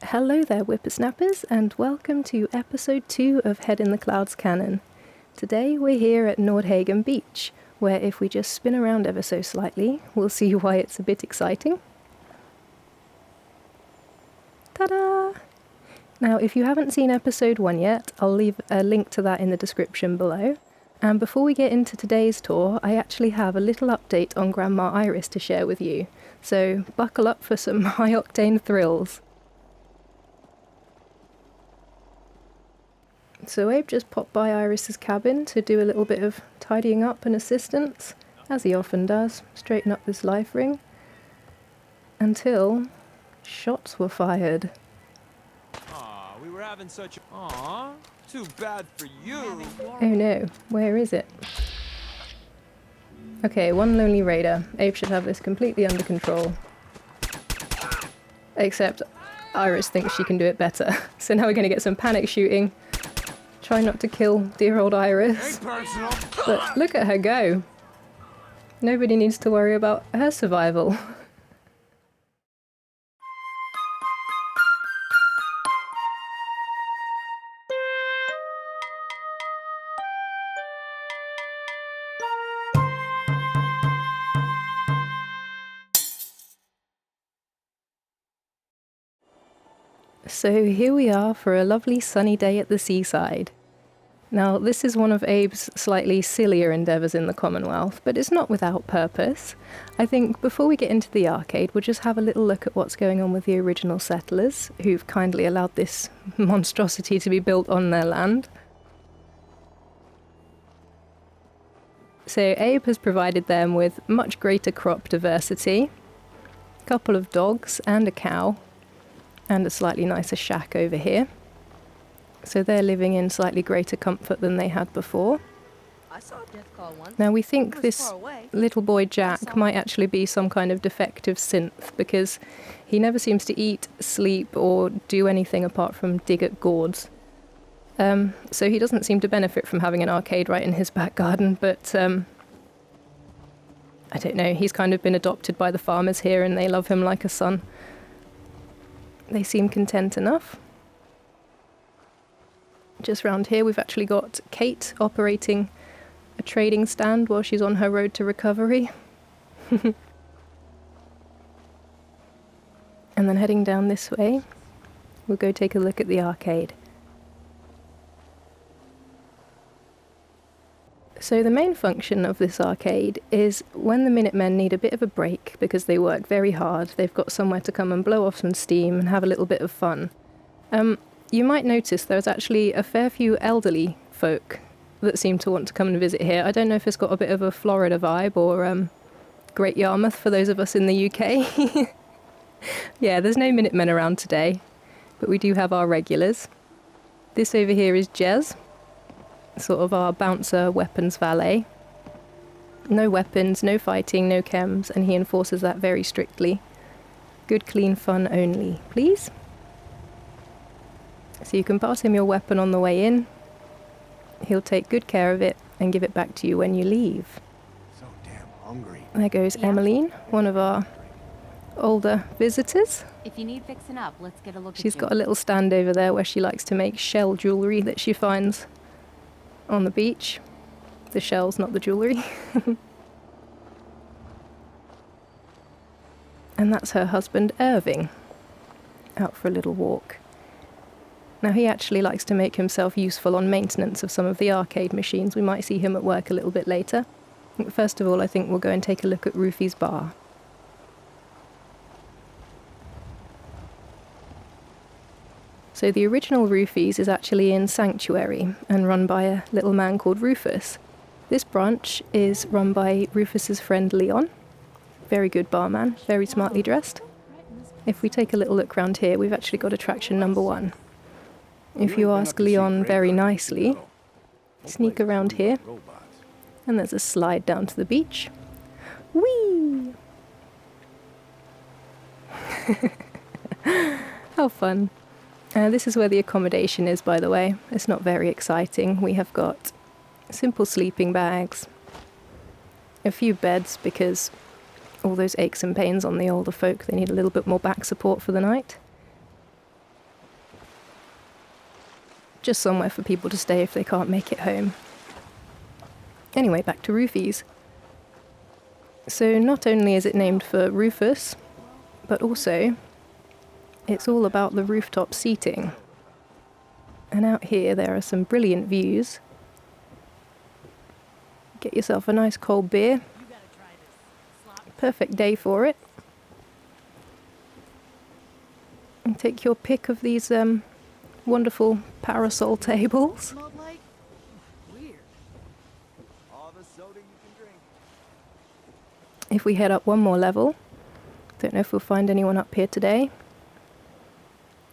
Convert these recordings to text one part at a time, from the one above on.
Hello there, whippersnappers, and welcome to episode 2 of Head in the Clouds Canon. Today we're here at Nordhagen Beach, where if we just spin around ever so slightly, we'll see why it's a bit exciting. Ta-da! Now, if you haven't seen episode 1 yet, I'll leave a link to that in the description below. And before we get into today's tour, I actually have a little update on Grandma Iris to share with you, so buckle up for some high-octane thrills. So Abe just popped by Iris's cabin to do a little bit of tidying up and assistance, as he often does, straighten up this life ring, until shots were fired. Aw, we were having such a... Aw, too bad for you. Oh no, where is it? Okay, one lonely raider. Abe should have this completely under control. Except Iris thinks she can do it better. So now we're going to get some panic shooting. Try not to kill dear old Iris. But look at her go. Nobody needs to worry about her survival. So here we are for a lovely sunny day at the seaside. Now, this is one of Abe's slightly sillier endeavours in the Commonwealth, but it's not without purpose. I think before we get into the arcade, we'll just have a little look at what's going on with the original settlers, who've kindly allowed this monstrosity to be built on their land. So Abe has provided them with much greater crop diversity, a couple of dogs and a cow, and a slightly nicer shack over here. So they're living in slightly greater comfort than they had before. I saw a death call once. Now we think this little boy Jack might actually be some kind of defective synth, because he never seems to eat, sleep, or do anything apart from dig at gourds. So he doesn't seem to benefit from having an arcade right in his back garden, but I don't know, he's kind of been adopted by the farmers here and they love him like a son. They seem content enough. Just round here we've actually got Kate operating a trading stand while she's on her road to recovery. And then heading down this way, we'll go take a look at the arcade. So the main function of this arcade is when the Minutemen need a bit of a break because they work very hard, they've got somewhere to come and blow off some steam and have a little bit of fun. You might notice there's actually a fair few elderly folk that seem to want to come and visit here. I don't know if it's got a bit of a Florida vibe or Great Yarmouth for those of us in the UK. Yeah, there's no Minutemen around today, but we do have our regulars. This over here is Jez, sort of our bouncer weapons valet. No weapons, no fighting, no chems, and he enforces that very strictly. Good clean fun only, please. So you can pass him your weapon on the way in. He'll take good care of it and give it back to you when you leave. So damn hungry. There goes Emmeline, one of our older visitors. If you need fixing up, let's get a look She's at got a little stand over there where she likes to make shell jewellery that she finds on the beach. The shells, not the jewellery. And that's her husband Irving, out for a little walk. Now he actually likes to make himself useful on maintenance of some of the arcade machines. We might see him at work a little bit later. First of all, I think we'll go and take a look at Rufy's bar. So the original Rufy's is actually in Sanctuary and run by a little man called Rufus. This branch is run by Rufus's friend Leon. Very good barman, very smartly dressed. If we take a little look round here, we've actually got attraction number 1. If you ask Leon very nicely, sneak around here, and there's a slide down to the beach. Whee! How fun. This is where the accommodation is, by the way. It's not very exciting. We have got simple sleeping bags, a few beds because all those aches and pains on the older folk, they need a little bit more back support for the night. just somewhere for people to stay if they can't make it home. Anyway, back to roofies. So not only is it named for Rufus, but also it's all about the rooftop seating. And out here there are some brilliant views. Get yourself a nice cold beer. Perfect day for it. And take your pick of these wonderful parasol tables. Smelled like weird. All the soda you can drink. If we head up one more level, don't know if we'll find anyone up here today.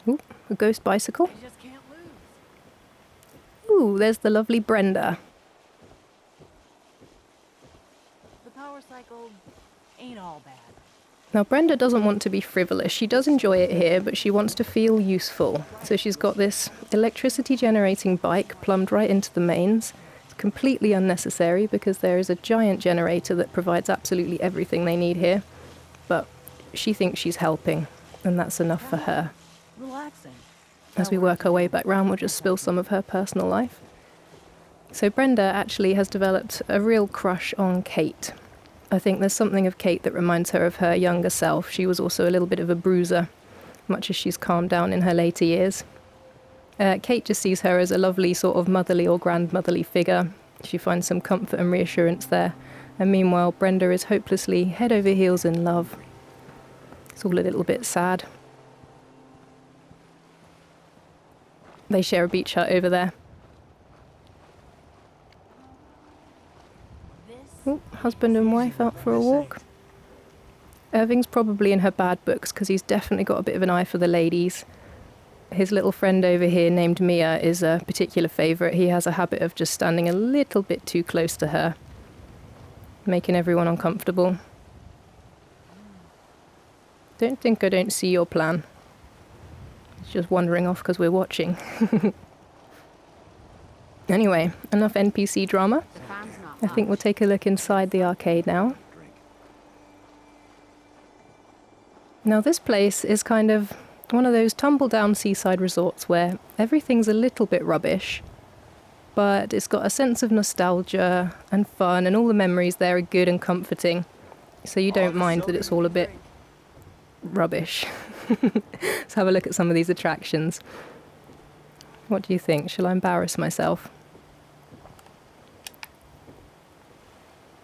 Ooh, a ghost bicycle. You just can't lose. Ooh, there's the lovely Brenda. The power cycle ain't all bad. Now Brenda doesn't want to be frivolous. She does enjoy it here, but she wants to feel useful. So she's got this electricity generating bike plumbed right into the mains. It's completely unnecessary because there is a giant generator that provides absolutely everything they need here. But she thinks she's helping, and that's enough for her. Relaxing. As we work our way back round, we'll just spill some of her personal life. So Brenda actually has developed a real crush on Kate. I think there's something of Kate that reminds her of her younger self. She was also a little bit of a bruiser, much as she's calmed down in her later years. Kate just sees her as a lovely sort of motherly or grandmotherly figure. She finds some comfort and reassurance there. And meanwhile, Brenda is hopelessly head over heels in love. It's all a little bit sad. They share a beach hut over there. Ooh, husband and wife out for a walk. Irving's probably in her bad books because he's definitely got a bit of an eye for the ladies. His little friend over here named Mia is a particular favourite. He has a habit of just standing a little bit too close to her, making everyone uncomfortable. Don't think I don't see your plan. It's just wandering off because we're watching. Anyway, enough NPC drama. The fan's not I think we'll take a look inside the arcade now. Now this place is kind of one of those tumble-down seaside resorts where everything's a little bit rubbish, but it's got a sense of nostalgia and fun, and all the memories there are good and comforting, so you don't mind that it's all a bit rubbish. Let's have a look at some of these attractions. What do you think? Shall I embarrass myself?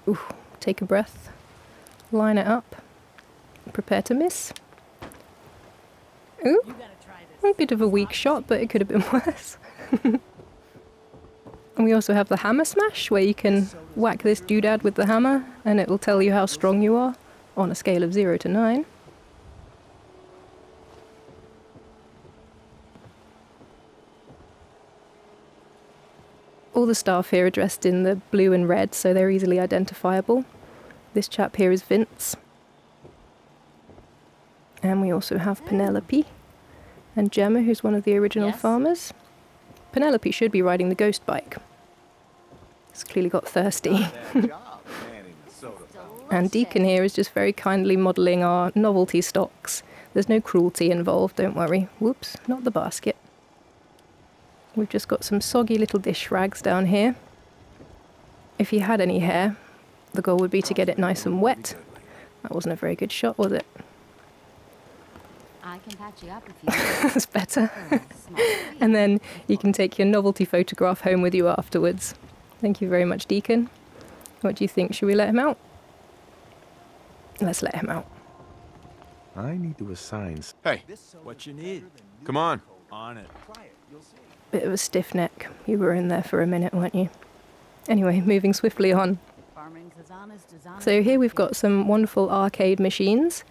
Ooh, take a breath, line it up, prepare to miss. Ooh, a bit of a weak shot, but it could have been worse. And we also have the hammer smash, where you can whack this doodad with the hammer, and it will tell you how strong you are, on a scale of 0 to 9. All the staff here are dressed in the blue and red, so they're easily identifiable. This chap here is Vince. And we also have Penelope and Gemma, who's one of the original farmers. Penelope should be riding the ghost bike. It's clearly got thirsty. And Deacon here is just very kindly modelling our novelty stocks. There's no cruelty involved, don't worry. Whoops, not the basket. We've just got some soggy little dish rags down here. If you had any hair, the goal would be to get it nice and wet. That wasn't a very good shot, was it? I can patch you up if you That's better. And then you can take your novelty photograph home with you afterwards. Thank you very much, Deacon. What do you think? Should we let him out? Let's let him out. I need to assign. Hey, what you need? Come on it. Bit of a stiff neck. You were in there for a minute, weren't you? Anyway, moving swiftly on. So here we've got some wonderful arcade machines.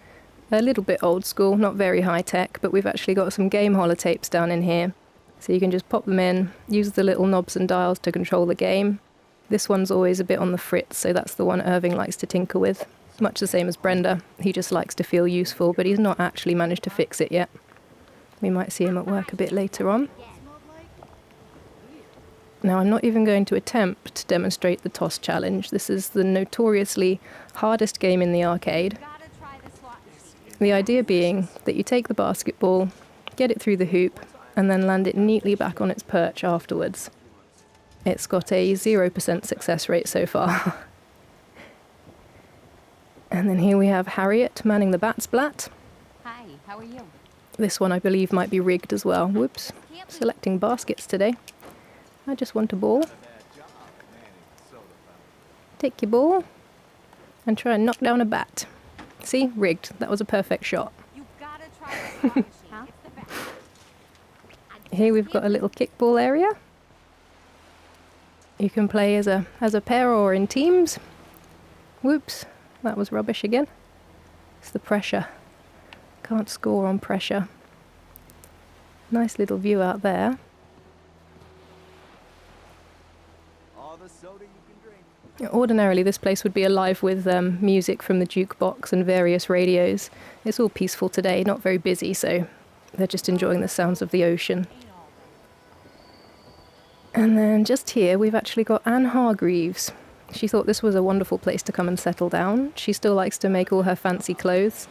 A little bit old school, not very high tech, but we've actually got some game holotapes down in here. So you can just pop them in, use the little knobs and dials to control the game. This one's always a bit on the fritz, so that's the one Irving likes to tinker with. Much the same as Brenda. He just likes to feel useful, but he's not actually managed to fix it yet. We might see him at work a bit later on. Now, I'm not even going to attempt to demonstrate the toss challenge. This is the notoriously hardest game in the arcade. The idea being that you take the basketball, get it through the hoop, and then land it neatly back on its perch afterwards. It's got a 0% success rate so far. And then here we have Harriet manning the bat splat. Hi, how are you? This one I believe might be rigged as well. Whoops. Selecting baskets today. I just want a ball. Take your ball and try and knock down a bat. See? Rigged. That was a perfect shot. You gotta try this slot machine. It's the best. Here we've got a little kickball area. You can play as a pair or in teams. Whoops, that was rubbish again. It's the pressure. Can't score on pressure. Nice little view out there. All the soda you can drink. Ordinarily this place would be alive with music from the jukebox and various radios. It's all peaceful today, not very busy, so they're just enjoying the sounds of the ocean. And then just here we've actually got Anne Hargreaves. She thought this was a wonderful place to come and settle down. She still likes to make all her fancy clothes.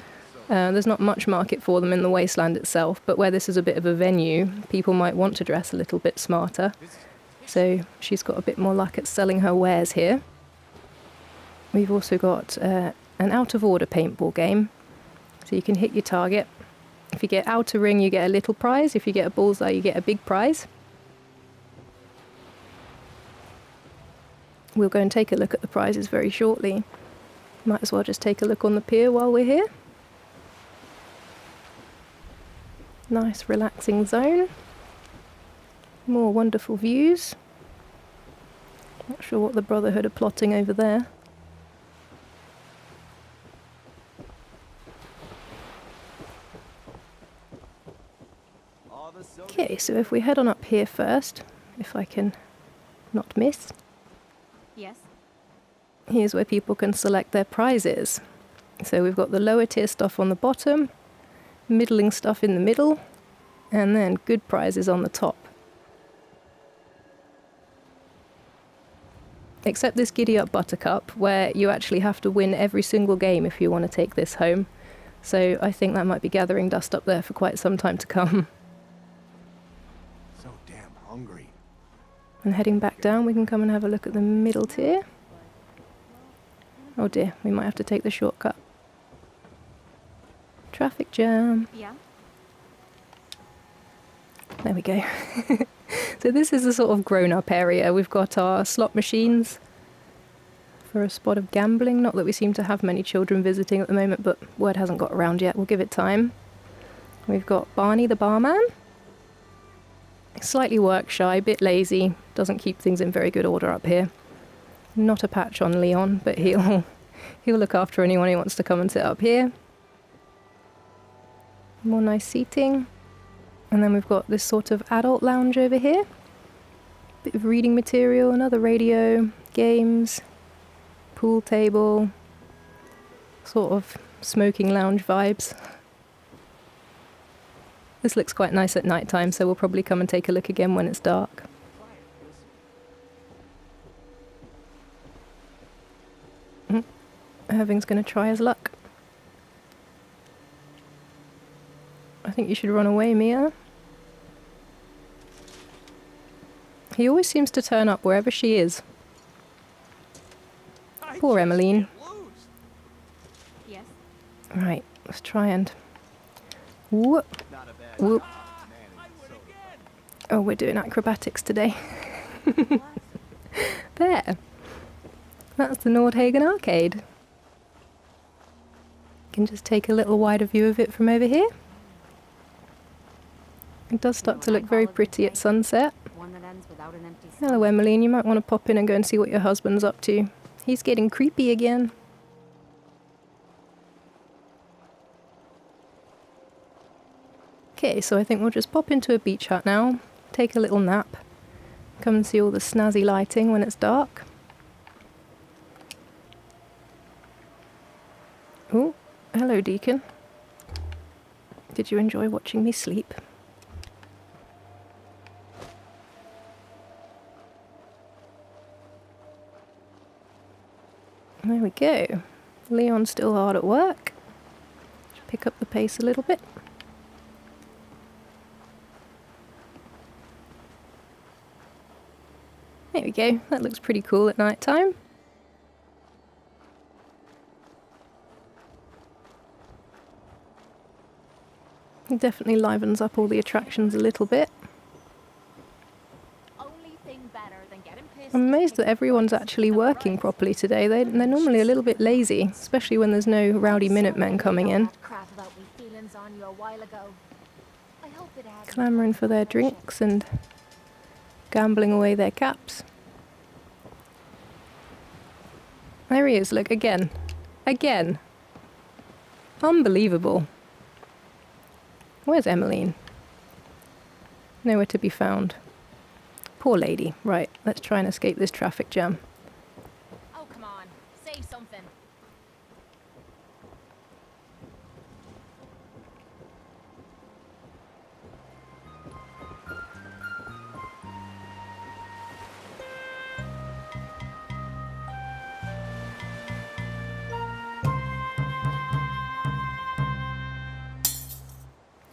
There's not much market for them in the wasteland itself, but where this is a bit of a venue, people might want to dress a little bit smarter. So she's got a bit more luck at selling her wares here. We've also got an out-of-order paintball game, so you can hit your target. If you get outer ring, you get a little prize. If you get a bullseye, you get a big prize. We'll go and take a look at the prizes very shortly. Might as well just take a look on the pier while we're here. Nice relaxing zone. More wonderful views. Not sure what the Brotherhood are plotting over there. Okay, so if we head on up here first, if I can not miss. Yes. Here's where people can select their prizes. So we've got the lower tier stuff on the bottom, middling stuff in the middle, and then good prizes on the top. Except this Giddy Up Buttercup, where you actually have to win every single game if you want to take this home. So I think that might be gathering dust up there for quite some time to come. So damn hungry. And heading back down, we can come and have a look at the middle tier. Oh dear, we might have to take the shortcut. Traffic jam. Yeah. There we go. So this is a sort of grown-up area. We've got our slot machines for a spot of gambling. Not that we seem to have many children visiting at the moment, but word hasn't got around yet. We'll give it time. We've got Barney the barman. Slightly work shy, bit lazy, doesn't keep things in very good order up here. Not a patch on Leon, but he'll look after anyone who wants to come and sit up here. More nice seating. And then we've got this sort of adult lounge over here. Bit of reading material, another radio, games, pool table, sort of smoking lounge vibes. This looks quite nice at night time, so we'll probably come and take a look again when it's dark. Irving's going to try his luck. I think you should run away, Mia. He always seems to turn up wherever she is. Poor Emmeline. Yes. Right, let's try and... Whoop. Whoop. Oh, we're doing acrobatics today. There. That's the Nordhagen Arcade. You can just take a little wider view of it from over here. It does start to look very pretty at sunset. One that ends without an empty Hello, Emmeline. You might want to pop in and go and see what your husband's up to. He's getting creepy again. Okay, so I think we'll just pop into a beach hut now, take a little nap, come and see all the snazzy lighting when it's dark. Oh, hello, Deacon. Did you enjoy watching me sleep? There we go. Leon's still hard at work. Just pick up the pace a little bit. There we go, that looks pretty cool at night time. It definitely livens up all the attractions a little bit. Only thing better than getting pissed. I'm amazed that everyone's actually working properly today. They're normally a little bit lazy, especially when there's no rowdy Minutemen coming in, Crap about me feelings on you a while ago. I hope it adds clamouring for their drinks and gambling away their caps. There he is, look, again. Again. Unbelievable. Where's Emmeline? Nowhere to be found. Poor lady. Right, let's try and escape this traffic jam. Oh, come on. Say something.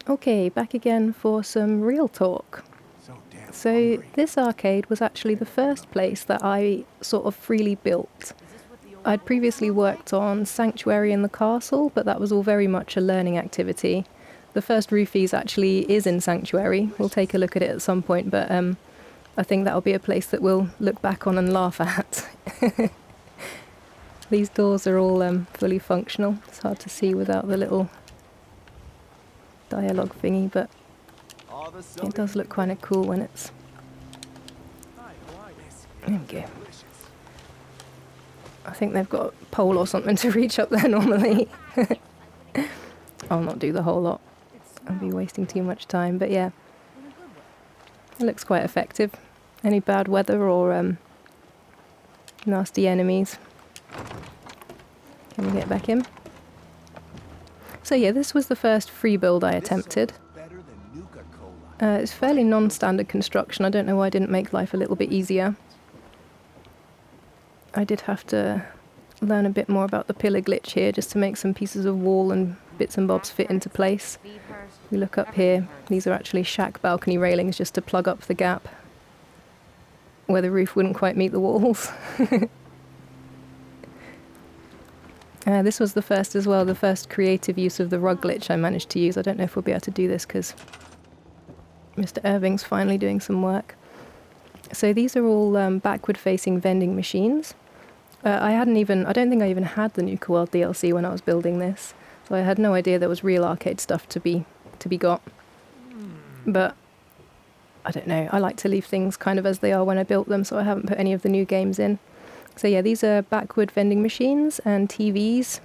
Okay, back again for some real talk. So this arcade was actually the first place that I sort of freely built. I'd previously worked on Sanctuary in the Castle, but that was all very much a learning activity. The first Roofies actually is in Sanctuary. We'll take a look at it at some point, but I think that'll be a place that we'll look back on and laugh at. These doors are all fully functional. It's hard to see without the little dialogue thingy, but it does look kind of cool when it's... There we go. I think they've got a pole or something to reach up there normally. I'll not do the whole lot. I'll be wasting too much time, but yeah. It looks quite effective. Any bad weather or nasty enemies. Can we get back in? So yeah, this was the first free build I attempted. It's fairly non-standard construction. I don't know why I didn't make life a little bit easier. I did have to learn a bit more about the pillar glitch here just to make some pieces of wall and bits and bobs fit into place. If we look up here, these are actually shack balcony railings just to plug up the gap where the roof wouldn't quite meet the walls. This was the first as well, the first creative use of the rug glitch I managed to use. I don't know if we'll be able to do this because Mr. Irving's finally doing some work. So these are all backward-facing vending machines. I don't think I even had the Nuka World DLC when I was building this, so I had no idea there was real arcade stuff to be got. But I don't know. I like to leave things kind of as they are when I built them, so I haven't put any of the new games in. So yeah, these are backward vending machines and TVs,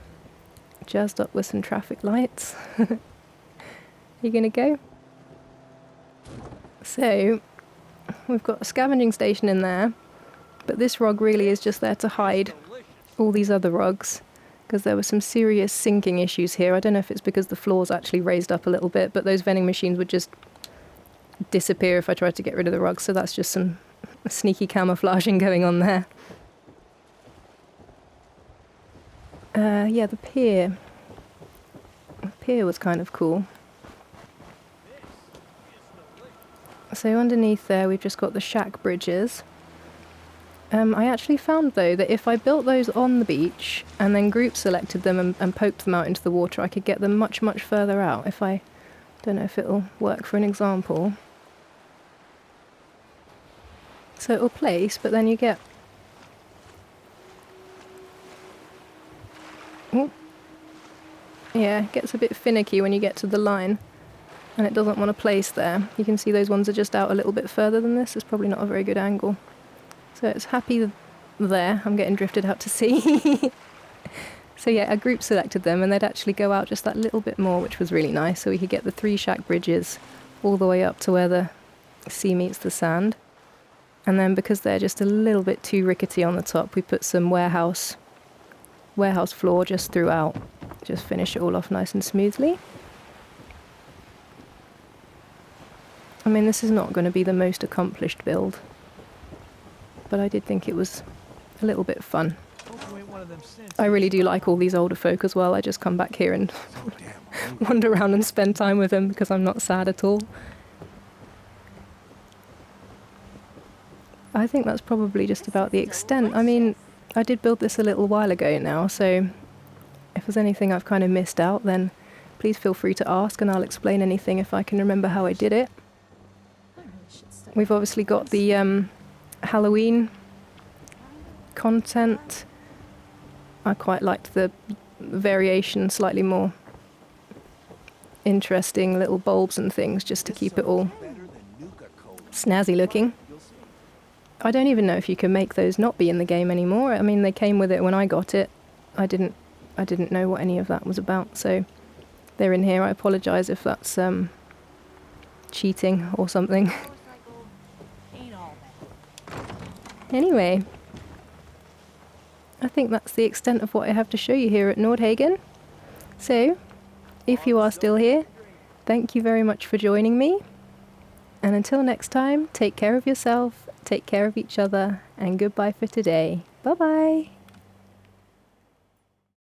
jazzed up with some traffic lights. You gonna go? So, we've got a scavenging station in there, but this rug really is just there to hide all these other rugs, because there were some serious sinking issues here. I don't know if it's because the floor's actually raised up a little bit, but those vending machines would just disappear if I tried to get rid of the rugs, so that's just some sneaky camouflaging going on there. Yeah, the pier. The pier was kind of cool. So underneath there we've just got the shack bridges. I actually found though that if I built those on the beach and then group selected them and poked them out into the water, I could get them much, much further out. If I don't know if it'll work for an example. So it'll place, but then you get... Ooh. Yeah, it gets a bit finicky when you get to the line and it doesn't want to place there. You can see those ones are just out a little bit further than this. It's probably not a very good angle. So it's happy there. I'm getting drifted out to sea. So yeah, I group selected them and they'd actually go out just that little bit more, which was really nice. So we could get the 3 shack bridges all the way up to where the sea meets the sand. And then because they're just a little bit too rickety on the top, we put some warehouse floor just throughout. Just finish it all off nice and smoothly. I mean, this is not going to be the most accomplished build, but I did think it was a little bit fun. I really do like all these older folk as well. I just come back here and wander around and spend time with them because I'm not sad at all. I think that's probably just about the extent. I mean, I did build this a little while ago now, so if there's anything I've kind of missed out, then please feel free to ask and I'll explain anything if I can remember how I did it. We've obviously got the Halloween content. I quite liked the variation, slightly more interesting little bulbs and things, just to keep it all snazzy looking. I don't even know if you can make those not be in the game anymore. I mean, they came with it when I got it. I didn't know what any of that was about, so they're in here. I apologise if that's cheating or something. Anyway, I think that's the extent of what I have to show you here at Nordhagen. So, if you are still here, thank you very much for joining me. And until next time, take care of yourself, take care of each other, and goodbye for today. Bye-bye.